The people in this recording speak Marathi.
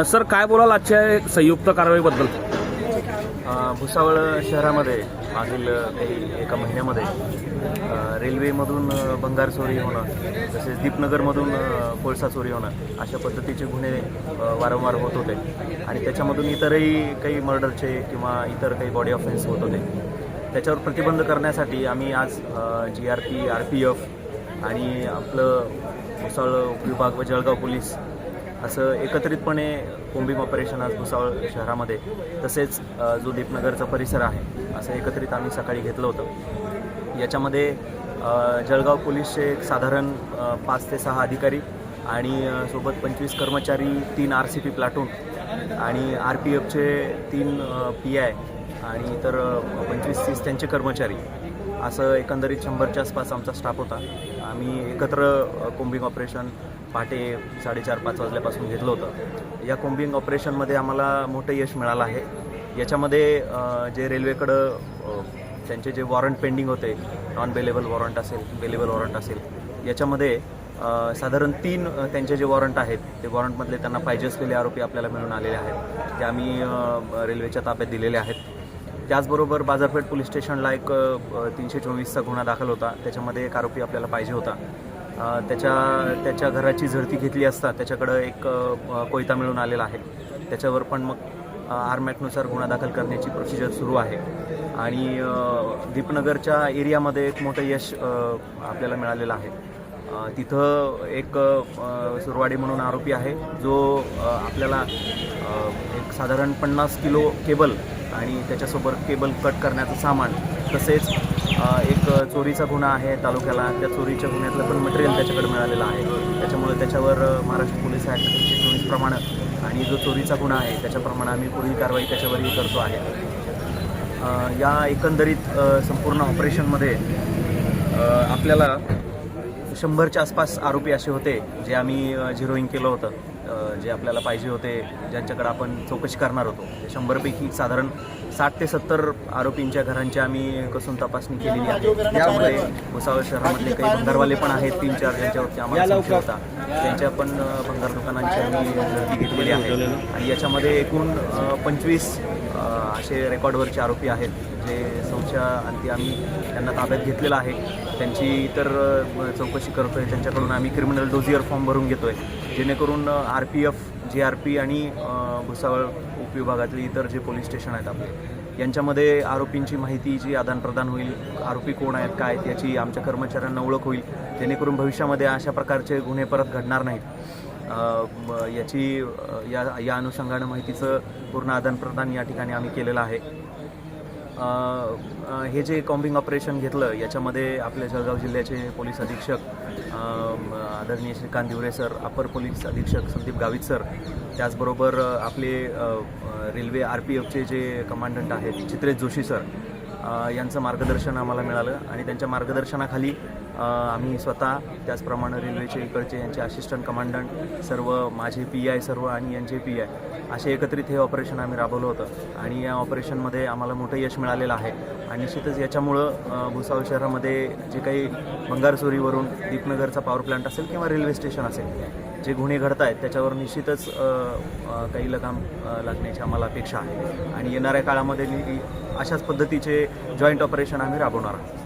सर काय बोलाल आजच्या संयुक्त कारवाईबद्दल? भुसावळ शहरामध्ये मागील एका महिन्यामध्ये रेल्वेमधून भंगार चोरी होणं, तसेच दीपनगरमधून कोळसा चोरी होणं अशा पद्धतीचे गुन्हे वारंवार होत होते आणि त्याच्यामधून इतरही काही मर्डरचे किंवा इतर काही बॉडी ऑफेन्स होत होते. त्याच्यावर प्रतिबंध करण्यासाठी आम्ही आज GRP, RPF आणि आपलं भुसावळ उपविभाग व जळगाव पोलीस असं एकत्रितपणे कोम्बिंग ऑपरेशन आज भुसावळ शहरामध्ये तसेच जो दीपनगरचा परिसर आहे असं एकत्रित आम्ही सकाळी घेतलं होतं. याच्यामध्ये जळगाव पोलीसचे साधारण 5 ते 6 अधिकारी आणि सोबत 25 कर्मचारी, 3 RCP प्लाटून आणि RPFचे 3 PI आणि इतर 25-30 त्यांचे कर्मचारी असं एकंदरीत 100च्या आसपास आमचा स्टाफ होता. आम्ही एकत्र कोम्बिंग ऑपरेशन पहाटे 4:30-5 वाजल्यापासून घेतलं होतं. या कोम्बिंग ऑपरेशनमध्ये आम्हाला मोठं यश मिळालं आहे. याच्यामध्ये जे रेल्वेकडं त्यांचे जे वॉरंट पेंडिंग होते, नॉन बेलेबल वॉरंट असेल, बेलेबल वॉरंट असेल, याच्यामध्ये साधारण 3 त्यांचे जे वॉरंट आहेत ते वॉरंटमधले त्यांना पाहिजे असलेले आरोपी आपल्याला मिळून आलेले आहेत. ते आम्ही रेल्वेच्या ताब्यात दिलेले आहेत. त्याचबरोबर बाजारपेठ पोलीस स्टेशनला एक 324चा गुन्हा दाखल होता. त्याच्यामध्ये एक आरोपी आपल्याला पाहिजे होता. त्याच्या घराची झडती घेतली असता त्याच्याकडं एक कोयता मिळून आलेला आहे. त्याच्यावर पण मग आरमॅटनुसार गुन्हा दाखल करण्याची प्रोसिजर सुरू आहे. आणि दीपनगरच्या एरियामध्ये एक मोठं यश आपल्याला मिळालेलं आहे. तिथं एक सुरवाडी म्हणून आरोपी आहे जो आपल्याला एक साधारण 50 किलो केबल आणि त्याच्यासोबत केबल कट करण्याचं सामान, तसेच एक चोरीचा गुन्हा आहे तालुक्याला, त्या चोरीच्या गुन्ह्यातलं पण मटेरियल त्याच्याकडे मिळालेलं आहे. त्याच्यामुळे त्याच्यावर महाराष्ट्र पोलीस ॲक्ट 124 प्रमाणे आणि जो चोरीचा गुन्हा आहे त्याच्याप्रमाणे आम्ही पुढील कारवाई त्याच्यावरही करतो आहे. या एकंदरीत संपूर्ण ऑपरेशनमध्ये आपल्याला 100च्या आसपास आरोपी असे होते जे आम्ही झिरोईंग केलं होतं, जे आपल्याला पाहिजे होते, ज्यांच्याकडे आपण चौकशी करणार होतो. 100पैकी साधारण 60 ते 70 आरोपींच्या घरांची आम्ही कसून तपासणी केलेली आहे. त्यामुळे भुसावळ शहरामधले काही भंगारवाले पण आहेत 3-4 ज्यांच्यावरती आम्हाला संशय होता. त्यांच्या पण भंगार दुकानांची आम्ही झडती घेतलेली आहे. आणि याच्यामध्ये एकूण 25 असे रेकॉर्डवरचे आरोपी आहेत जे संशयाअंती आम्ही त्यांना ताब्यात घेतलेलं आहे. त्यांची इतर चौकशी करतो आहे. त्यांच्याकडून आम्ही क्रिमिनल डोजियर फॉर्म भरून घेतो आहे, जेणेकरून RPF, GRP आणि भुसावळ उपविभागातले इतर जे पोलीस स्टेशन आहेत आपले यांच्यामध्ये आरोपींची माहितीची आदानप्रदान होईल. आरोपी कोण आहेत, काय आहेत याची आमच्या कर्मचाऱ्यांना ओळख होईल, जेणेकरून भविष्यामध्ये अशा प्रकारचे गुन्हे परत घडणार नाहीत. या अनुषंगानं माहितीचं पूर्ण आदानप्रदान या ठिकाणी आम्ही केलेलं आहे. हे जे कॉम्बिंग ऑपरेशन घेतलं याच्यामध्ये आपल्या जळगाव जिल्ह्याचे पोलीस अधीक्षक आदरणीय श्रीकांत दिवरे सर, अपर पोलीस अधीक्षक संदीप गावित सर, त्याचबरोबर आपले रेल्वे RPFचे जे कमांडंट आहेत चित्रेश जोशी सर, यांचं मार्गदर्शन आम्हाला मिळालं. आणि त्यांच्या मार्गदर्शनाखाली आम्ही स्वतः, त्याचप्रमाणे रेल्वेचे इकडचे यांचे असिस्टंट कमांडंट सर्व, माझे PI सर्व आणि यांचे PI असे एकत्रित हे ऑपरेशन आम्ही राबवलं होतं. आणि या ऑपरेशनमध्ये आम्हाला मोठं यश मिळालेलं आहे. आणि निश्चितच याच्यामुळं भुसावळ शहरामध्ये जे काही भंगार चोरीवरून दीपनगरचा पॉवर प्लांट असेल किंवा रेल्वे स्टेशन असेल, जे गुन्हे घडत आहेत त्याच्यावर निश्चितच काही लगाम लागण्याची आम्हाला अपेक्षा आहे. आणि येणाऱ्या काळामध्ये अशाच पद्धतीचे जॉईंट ऑपरेशन आम्ही राबवणार आहोत.